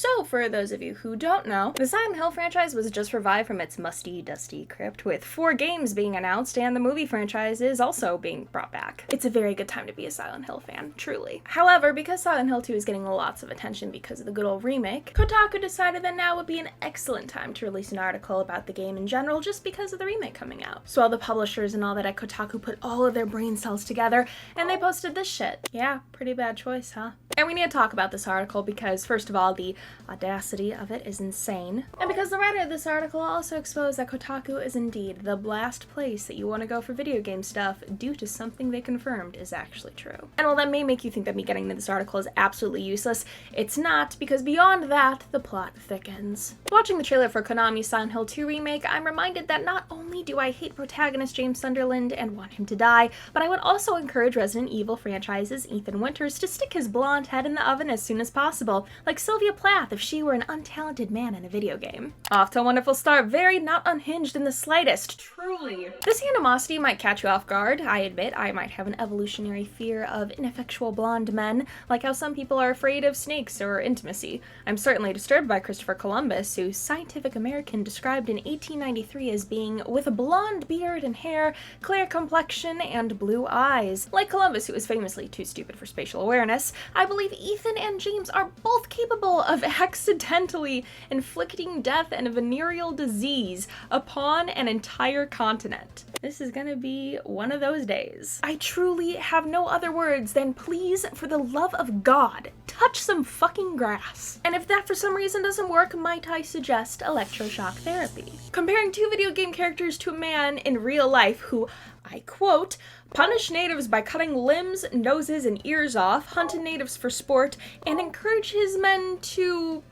So, for those of you who don't know, the Silent Hill franchise was just revived from its musty, dusty crypt, with 4 games being announced, and the movie franchise is also being brought back. It's a very good time to be a Silent Hill fan, truly. However, because Silent Hill 2 is getting lots of attention because of the good old remake, Kotaku decided that now would be an excellent time to release an article about the game in general, just because of the remake coming out. So all the publishers and all that at Kotaku put all of their brain cells together, and they posted this shit. Yeah, pretty bad choice, huh? And we need to talk about this article because, first of all, the audacity of it is insane. And because the writer of this article also exposed that Kotaku is indeed the blast place that you want to go for video game stuff due to something they confirmed is actually true. And while that may make you think that me getting into this article is absolutely useless, it's not, because beyond that, the plot thickens. Watching the trailer for Konami's Silent Hill 2 remake, I'm reminded that not only do I hate protagonist James Sunderland and want him to die, but I would also encourage Resident Evil franchise's Ethan Winters to stick his blonde head in the oven as soon as possible, like Sylvia Plath if she were an untalented man in a video game. Off to a wonderful start, very not unhinged in the slightest, truly. This animosity might catch you off guard. I admit I might have an evolutionary fear of ineffectual blonde men, like how some people are afraid of snakes or intimacy. I'm certainly disturbed by Christopher Columbus, who Scientific American described in 1893 as being with a blonde beard and hair, clear complexion, and blue eyes. Like Columbus, who was famously too stupid for spatial awareness, I believe Ethan and James are both capable of accidentally inflicting death and venereal disease upon an entire continent. This is gonna be one of those days. I truly have no other words than please, for the love of God, touch some fucking grass. And if that for some reason doesn't work, might I suggest electroshock therapy? Comparing 2 video game characters to a man in real life who, I quote, punish natives by cutting limbs, noses, and ears off, hunted natives for sport, and encourage his men to...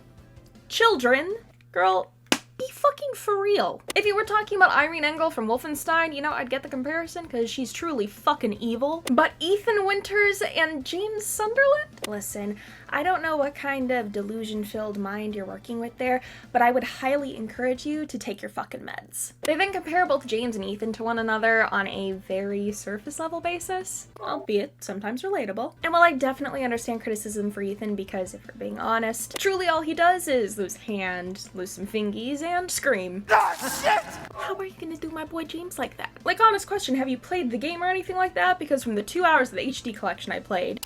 children. Girl, be fucking for real. If you were talking about Irene Engel from Wolfenstein, you know, I'd get the comparison, because she's truly fucking evil. But Ethan Winters and James Sunderland? Listen, I don't know what kind of delusion-filled mind you're working with there, but I would highly encourage you to take your fucking meds. They then compare both James and Ethan to one another on a very surface-level basis, albeit sometimes relatable. And while I definitely understand criticism for Ethan, because if we're being honest, truly all he does is lose hand, lose some fingies, and scream. Ah, shit! How are you gonna do my boy James like that? Like, honest question, have you played the game or anything like that? Because from the 2 hours of the HD collection I played,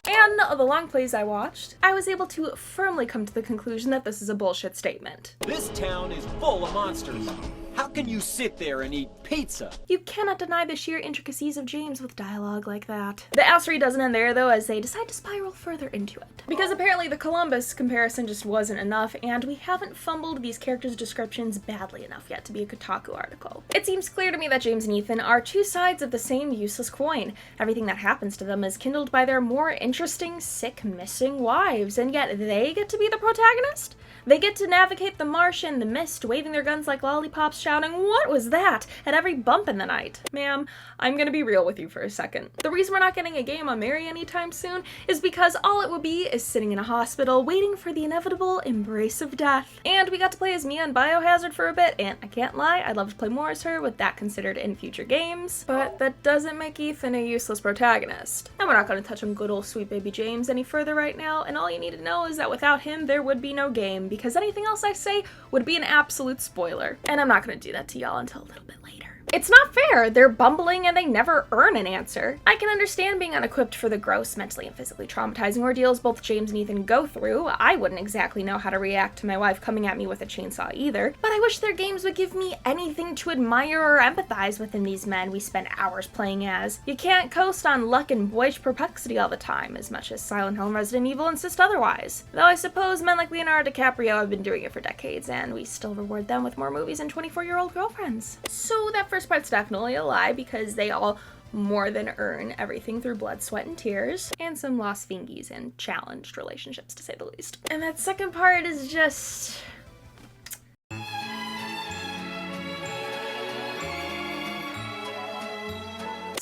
and the long plays I watched, I was able to firmly come to the conclusion that this is a bullshit statement. This town is full of monsters. How can you sit there and eat pizza? You cannot deny the sheer intricacies of James with dialogue like that. The astery doesn't end there, though, as they decide to spiral further into it. Because apparently the Columbus comparison just wasn't enough, and we haven't fumbled these characters' descriptions badly enough yet to be a Kotaku article. It seems clear to me that James and Ethan are 2 sides of the same useless coin. Everything that happens to them is kindled by their more interesting, sick, missing wives, and yet they get to be the protagonist? They get to navigate the marsh and the mist, waving their guns like lollipops, shouting, "What was that?" at every bump in the night. Ma'am, I'm gonna be real with you for a second. The reason we're not getting a game on Mary anytime soon is because all it would be is sitting in a hospital waiting for the inevitable embrace of death. And we got to play as Mia in Biohazard for a bit, and I can't lie, I'd love to play more as her with that considered in future games, but that doesn't make Ethan a useless protagonist. And we're not gonna touch on good old sweet baby James any further right now, and all you need to know is that without him, there would be no game, because anything else I say would be an absolute spoiler. And I'm not gonna do that to y'all until a little bit later. It's not fair. They're bumbling and they never earn an answer. I can understand being unequipped for the gross, mentally and physically traumatizing ordeals both James and Ethan go through. I wouldn't exactly know how to react to my wife coming at me with a chainsaw either, but I wish their games would give me anything to admire or empathize with in these men we spend hours playing as. You can't coast on luck and boyish perplexity all the time, as much as Silent Hill and Resident Evil insist otherwise. Though I suppose men like Leonardo DiCaprio have been doing it for decades, and we still reward them with more movies and 24-year-old girlfriends. So that first part's definitely a lie, because they all more than earn everything through blood, sweat, and tears, and some lost fingies and challenged relationships, to say the least. And that second part is just...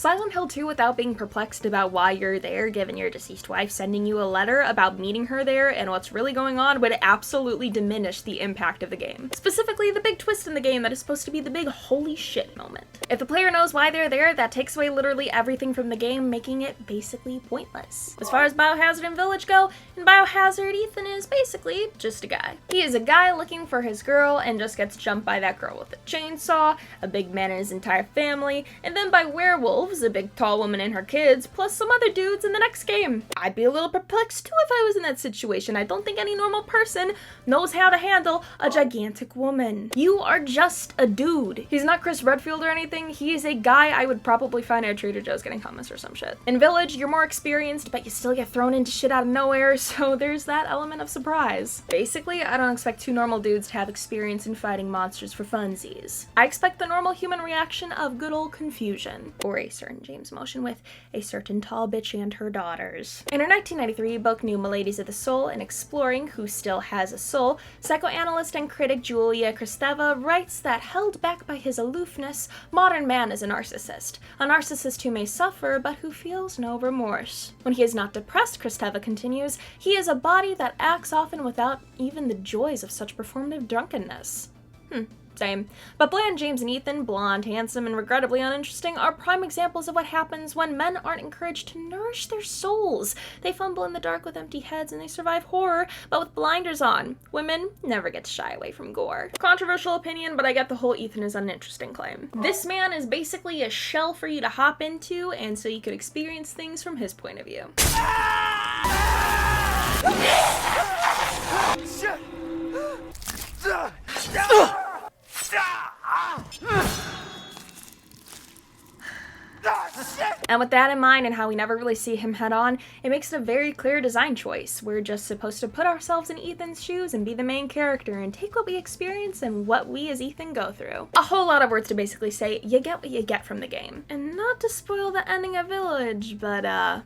Silent Hill 2 without being perplexed about why you're there given your deceased wife sending you a letter about meeting her there and what's really going on would absolutely diminish the impact of the game. Specifically, the big twist in the game that is supposed to be the big holy shit moment. If the player knows why they're there, that takes away literally everything from the game, making it basically pointless. As far as Biohazard and Village go, in Biohazard, Ethan is basically just a guy. He is a guy looking for his girl and just gets jumped by that girl with a chainsaw, a big man and his entire family, and then by werewolves, a big tall woman and her kids, plus some other dudes in the next game. I'd be a little perplexed too if I was in that situation. I don't think any normal person knows how to handle a gigantic woman. You are just a dude. He's not Chris Redfield or anything. He is a guy I would probably find at Trader Joe's getting hummus or some shit. In Village, you're more experienced, but you still get thrown into shit out of nowhere, so there's that element of surprise. Basically, I don't expect two normal dudes to have experience in fighting monsters for funsies. I expect the normal human reaction of good old confusion, or a certain James motion with a certain tall bitch and her daughters. In her 1993 book, New Maladies of the Soul and Exploring Who Still Has a Soul, psychoanalyst and critic Julia Kristeva writes that held back by his aloofness, modern man is a narcissist who may suffer but who feels no remorse. When he is not depressed, Kristeva continues, he is a body that acts often without even the joys of such performative drunkenness. Same. But Bland, James, and Ethan, blonde, handsome, and regrettably uninteresting, are prime examples of what happens when men aren't encouraged to nourish their souls. They fumble in the dark with empty heads and they survive horror, but with blinders on. Women never get to shy away from gore. Controversial opinion, but I get the whole Ethan is uninteresting claim. This man is basically a shell for you to hop into, and so you could experience things from his point of view. And with that in mind and how we never really see him head on, it makes it a very clear design choice. We're just supposed to put ourselves in Ethan's shoes and be the main character and take what we experience and what we as Ethan go through. A whole lot of words to basically say, you get what you get from the game. And not to spoil the ending of Village, but I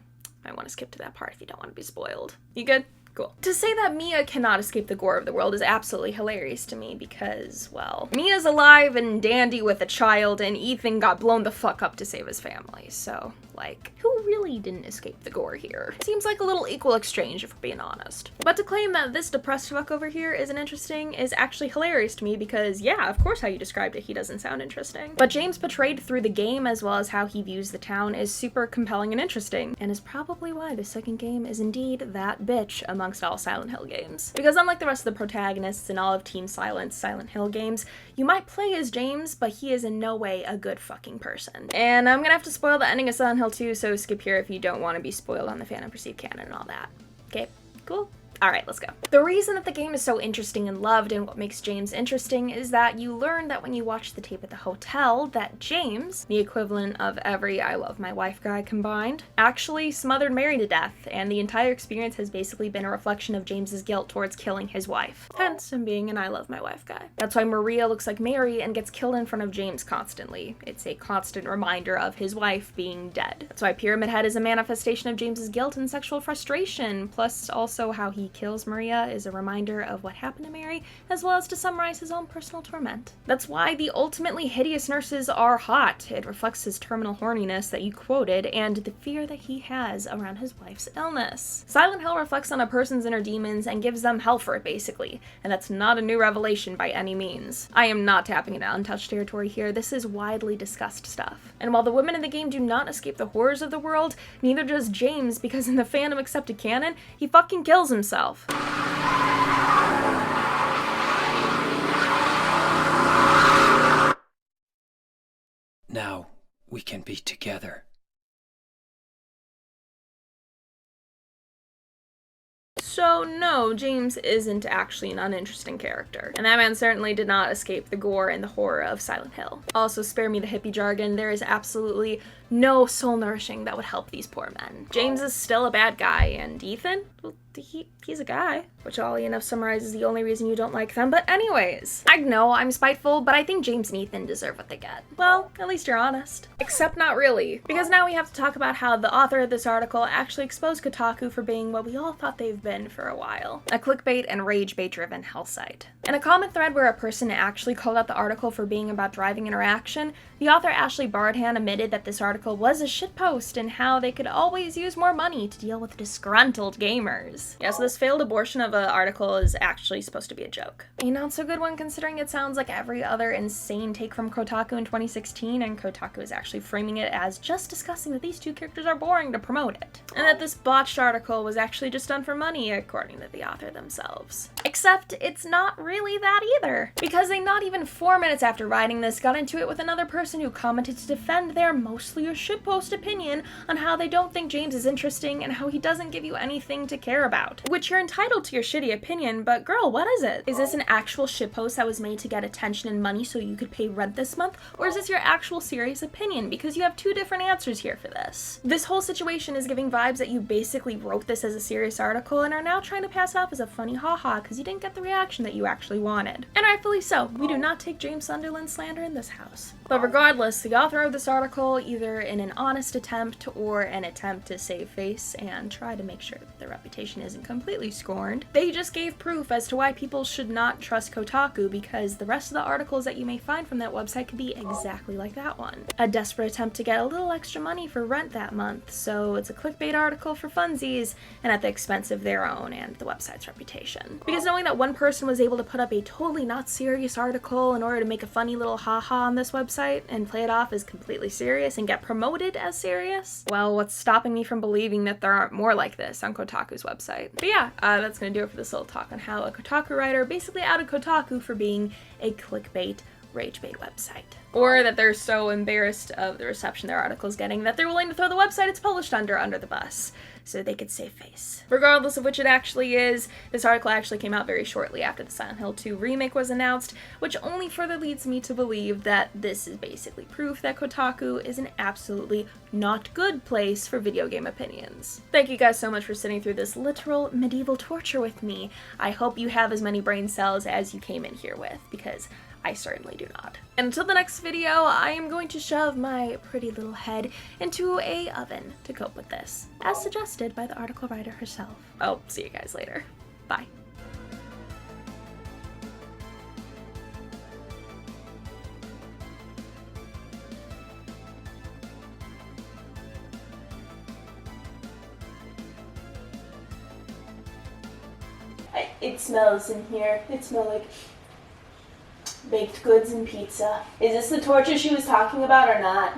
want to skip to that part if you don't want to be spoiled. You good? Cool. To say that Mia cannot escape the gore of the world is absolutely hilarious to me because, well, Mia's alive and dandy with a child and Ethan got blown the fuck up to save his family, so, like, who really didn't escape the gore here? Seems like a little equal exchange if we're being honest. But to claim that this depressed fuck over here isn't interesting is actually hilarious to me because, yeah, of course how you described it, he doesn't sound interesting. But James portrayed through the game as well as how he views the town is super compelling and interesting, and is probably why the second game is indeed that bitch amongst all Silent Hill games. Because unlike the rest of the protagonists in all of Team Silent's Silent Hill games, you might play as James, but he is in no way a good fucking person. And I'm gonna have to spoil the ending of Silent Hill 2, so skip here if you don't want to be spoiled on the fan and perceived canon and all that. Okay, cool? Alright, let's go. The reason that the game is so interesting and loved and what makes James interesting is that you learn that when you watch the tape at the hotel that James, the equivalent of every I love my wife guy combined, actually smothered Mary to death, and the entire experience has basically been a reflection of James's guilt towards killing his wife. Hence him being an I love my wife guy. That's why Maria looks like Mary and gets killed in front of James constantly. It's a constant reminder of his wife being dead. That's why Pyramid Head is a manifestation of James's guilt and sexual frustration, plus also how he kills Maria is a reminder of what happened to Mary, as well as to summarize his own personal torment. That's why the ultimately hideous nurses are hot. It reflects his terminal horniness that you quoted and the fear that he has around his wife's illness. Silent Hill reflects on a person's inner demons and gives them hell for it, basically, and that's not a new revelation by any means. I am not tapping into untouched territory here. This is widely discussed stuff. And while the women in the game do not escape the horrors of the world, neither does James, because in the fandom accepted canon, he fucking kills himself. Now we can be together. So no, James isn't actually an uninteresting character, and that man certainly did not escape the gore and the horror of Silent Hill. Also, spare me the hippie jargon, there is absolutely no soul nourishing that would help these poor men. James is still a bad guy, and Ethan? Well, he's a guy. which oddly enough summarizes the only reason you don't like them. But anyways, I know I'm spiteful, but I think James and Ethan deserve what they get. Well, at least you're honest. Except not really, because now we have to talk about how the author of this article actually exposed Kotaku for being what we all thought they've been for a while, a clickbait and rage bait driven hell site. In a comment thread where a person actually called out the article for being about driving interaction, the author Ashley Bardhan admitted that this article was a shitpost and how they could always use more money to deal with disgruntled gamers. Yeah, so this failed abortion of an article is actually supposed to be a joke. A not so good one considering it sounds like every other insane take from Kotaku in 2016, and Kotaku is actually framing it as just discussing that these two characters are boring to promote it. And that this botched article was actually just done for money, according to the author themselves. Except it's not really that either, because they not even 4 minutes after writing this got into it with another person who commented to defend their mostly a shitpost opinion on how they don't think James is interesting and how he doesn't give you anything to care about. Which you're entitled to your shitty opinion, but girl, what is it? Is this an actual shitpost that was made to get attention and money so you could pay rent this month? Or is this your actual serious opinion? Because you have two different answers here for this. This whole situation is giving vibes that you basically wrote this as a serious article and are now trying to pass it off as a funny haha because you didn't get the reaction that you actually wanted. And rightfully so. We do not take James Sunderland slander in this house. But regardless, the author of this article, either in an honest attempt or an attempt to save face and try to make sure that their reputation isn't completely scorned, they just gave proof as to why people should not trust Kotaku, because the rest of the articles that you may find from that website could be exactly like that one. A desperate attempt to get a little extra money for rent that month, so it's a clickbait article for funsies and at the expense of their own and the website's reputation. Because knowing that one person was able to put up a totally not serious article in order to make a funny little haha on this website and play it off as completely serious and get promoted as serious, well, what's stopping me from believing that there aren't more like this on Kotaku's website? But yeah, that's gonna do it for this little talk on how a Kotaku writer basically outed Kotaku for being a clickbait ragebait website. Or that they're so embarrassed of the reception their article's getting that they're willing to throw the website it's published under the bus so they could save face. Regardless of which it actually is, this article actually came out very shortly after the Silent Hill 2 remake was announced, which only further leads me to believe that this is basically proof that Kotaku is an absolutely not good place for video game opinions. Thank you guys so much for sitting through this literal medieval torture with me. I hope you have as many brain cells as you came in here with, because I certainly do not. And until the next video, I am going to shove my pretty little head into a oven to cope with this, as suggested by the article writer herself. Oh, see you guys later. Bye. It smells in here. It smells like baked goods and pizza. Is this the torture she was talking about or not?